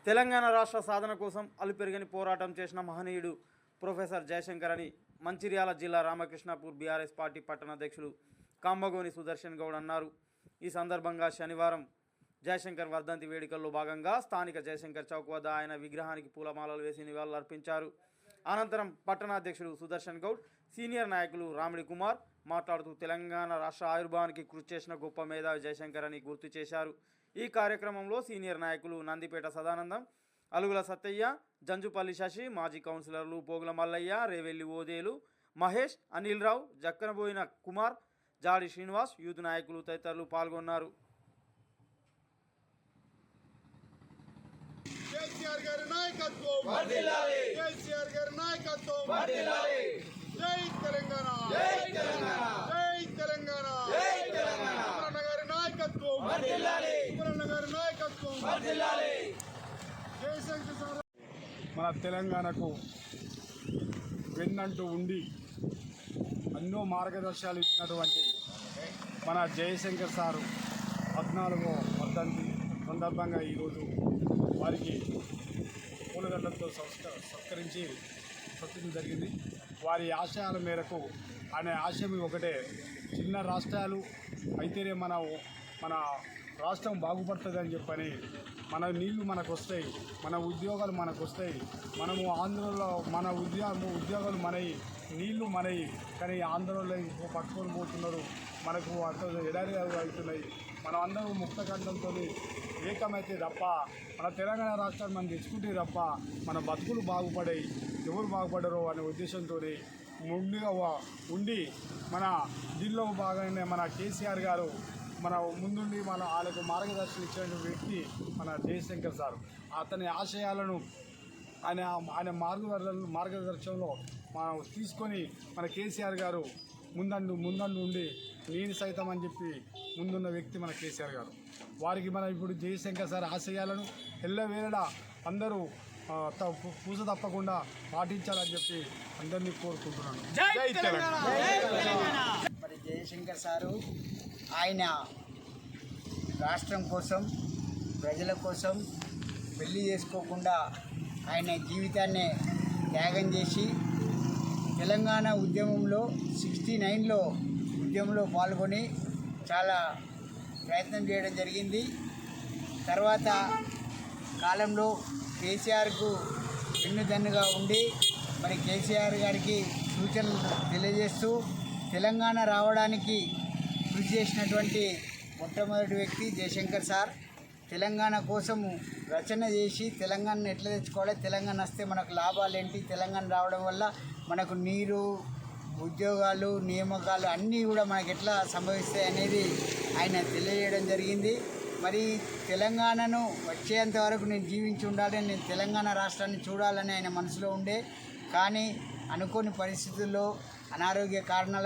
తెలంగాణ రాష్ట్ర సాధన కోసం అలుపెరుగని పోరాటం చేసిన మహనీయుడు ప్రొఫెసర్ జయశంకర్ అని మంచిర్యాల జిల్లా రామకృష్ణాపూర్ బీఆర్ఎస్ పార్టీ పట్టణ అధ్యక్షులు కాంబగోని సుదర్శన్ గౌడ్ అన్నారు. ఈ సందర్భంగా శనివారం జయశంకర్ వర్ధంతి వేడుకల్లో భాగంగా స్థానిక జయశంకర్ చౌక్ వద్ద ఆయన విగ్రహానికి పూలమాలలు వేసి నివాళులర్పించారు. అనంతరం పట్టణ అధ్యక్షుడు సుదర్శన్ గౌడ్, సీనియర్ నాయకులు రామిడి కుమార్ మాట్లాడుతూ తెలంగాణ రాష్ట్ర ఆవిర్భావానికి కృషి చేసిన గొప్ప మేధావి జయశంకర్ అని గుర్తు చేశారు. ఈ కార్యక్రమంలో సీనియర్ నాయకులు నందిపేట సదానందం, అలుగుల సత్తయ్య, జంజుపల్లి శశి, మాజీ కౌన్సిలర్లు పోగుల మల్లయ్య, రేవెల్లి ఓదేలు, మహేష్, అనిల్ రావు, జక్కనబోయిన కుమార్, జాడి శ్రీనివాస్, యూత్ నాయకులు తదితరులు పాల్గొన్నారు. కేసీఆర్ గారి నాయకత్వం వర్ధిల్లాలి. కేసీఆర్ గారి నాయకత్వం వర్ధిల్లాలి. జై తెలంగాణ, జై తెలంగాణ, జై తెలంగాణ, జై తెలంగాణ. కుమరన్న గారి నాయకత్వం వర్ధిల్లాలి. కుమరన్న గారి నాయకత్వం వర్ధిల్లాలి. జయశంకర్ సార్ మన తెలంగాణకు వెన్నంటూ ఉండి ఎన్నో మార్గదర్శకాలు ఇచ్చినటువంటి మన జయశంకర్ సారు 14వ వర్ధంతి సందర్భంగా ఈరోజు వారికి పూలదండలతో సత్కరించి జరిగింది. వారి ఆశయాల మేరకు ఆయన ఆశయం ఒకటే, చిన్న రాష్ట్రాలు అయితేనే మన రాష్ట్రం బాగుపడుతుందని చెప్పని, మన నీళ్లు మనకు వస్తాయి, మన ఉద్యోగాలు మనకు వస్తాయి, మనము ఆంధ్రలో మన ఉద్యోగాలు మనవి, నీళ్లు మనవి, కానీ ఆంధ్రలో పట్టుకొని పోతున్నారు, మనకు అంత ఎడారి అవుతున్నాయి. మనం అందరూ ముక్త కంఠంతో ఏకమైతే తప్ప, మన తెలంగాణ రాష్ట్రాన్ని మనం తెచ్చుకుంటే తప్ప మన బతుకులు బాగుపడాయి, ఎవరు బాగుపడరో అనే ఉద్దేశంతో ముందుగా ఉండి మన దీనిలో భాగంగానే మన కేసీఆర్ గారు మన ముందుండి వాళ్ళకు మార్గదర్శనం ఇచ్చిన వ్యక్తి మన జయశంకర్ సార్. అతని ఆశయాలను ఆయన మార్గదర్శనంలో మనం తీసుకొని మన కేసీఆర్ గారు ముందండు ఉండి నేను సైతం అని చెప్పి ముందున్న వ్యక్తి మన కేసీఆర్ గారు. వారికి మనం ఇప్పుడు జయశంకర్ సార్ ఆశయాలను ఎల్లవేళలా అందరూ పూస తప్పకుండా పాటించాలని చెప్పి అందరినీ కోరుకుంటున్నాను. జై తెలంగాణ. మరి జయశంకర్ సారు ఆయన రాష్ట్రం కోసం, ప్రజల కోసం పెళ్లి చేసుకోకుండా ఆయన జీవితాన్ని త్యాగం చేసి తెలంగాణ ఉద్యమంలో 69లో ఉద్యమంలో పాల్గొని చాలా ప్రయత్నం చేయడం జరిగింది. తర్వాత కాలంలో కేసీఆర్కు వెన్నుదన్నుగా ఉండి మరి కేసీఆర్ గారికి సూచనలు తెలియజేస్తూ తెలంగాణ రావడానికి కృషి చేసినటువంటి మొట్టమొదటి వ్యక్తి జయశంకర్ సార్. తెలంగాణ కోసము రచన చేసి తెలంగాణను ఎట్లా తెచ్చుకోవాలి, తెలంగాణ వస్తే మనకు లాభాలు ఏంటి, తెలంగాణ రావడం వల్ల మనకు నీరు, ఉద్యోగాలు, నియామకాలు అన్నీ కూడా మనకు ఎట్లా సంభవిస్తాయి అనేది ఆయన తెలియజేయడం జరిగింది. మరి తెలంగాణను వచ్చేంత వరకు నేను జీవించి ఉండాలి, నేను తెలంగాణ రాష్ట్రాన్ని చూడాలని ఆయన మనసులో ఉండే, కానీ అనుకోని పరిస్థితుల్లో అనారోగ్య కారణాల